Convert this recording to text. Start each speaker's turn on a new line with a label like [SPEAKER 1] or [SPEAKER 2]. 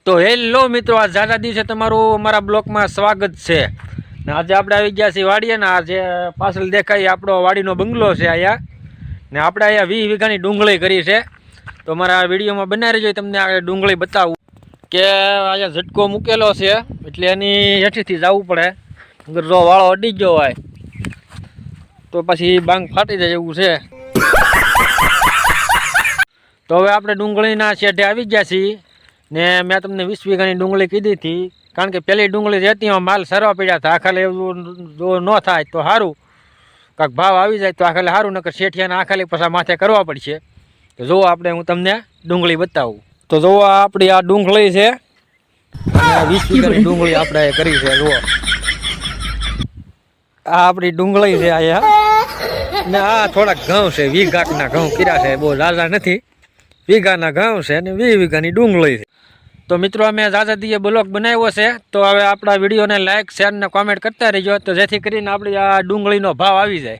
[SPEAKER 1] તો હેલો મિત્રો, આ ઝાઝા દિવસે તમારું અમારા બ્લોકમાં સ્વાગત છે ને આજે આપણે આવી ગયા છીએ વાડીએ ને. આ જે પાછળ દેખાય આપણો વાડીનો બંગલો છે અહીંયા ને. આપણે અહીંયા 20 વીઘાની ડુંગળી કરી છે. તો અમારા વિડીયોમાં બનાવી રહેજો, તમને આ ડુંગળી બતાવું કે અહીંયા ઝટકો મૂકેલો છે એટલે એની હેઠીથી જવું પડે. અગર જો વાળો અડી ગયો હોય તો પછી બાંગ ફાટી જાય એવું છે. તો હવે આપણે ડુંગળીના શેઢે આવી ગયા છીએ ને. મેં તમને 20 વીઘાની ડુંગળી કીધી હતી, કારણ કે પહેલી ડુંગળી રહેતી માલ સરવા પડ્યા હતા. આખાલે એવું જો ન થાય તો સારું, કાંક ભાવ આવી જાય તો આખાલે સારું, નકર શેઠિયાના આખાલે પાછા માથે કરવા પડશે. તો જુઓ આપણે, હું તમને ડુંગળી બતાવું. તો જુઓ આપણી આ ડુંગળી છે, 20 વીઘાની ડુંગળી આપણે કરી છે. જુઓ આ આપણી ડુંગળી છે અહીંયા ને. આ થોડાક ઘઉં છે, 20 ગાંઠના ઘઉં કર્યા છે, બહુ ઝાઝા નથી. વીઘાના ઘઉં છે અને 20 વીઘાની ડુંગળી છે. તો મિત્રો, અમે ઝાઝાદીએ બ્લોગ બનાવ્યો છે. તો હવે આપણા વિડીયોને લાઇક, શેર ને કોમેન્ટ કરતા રહીજો, તો જેથી કરીને આપણી આ ડુંગળીનો ભાવ આવી જાય.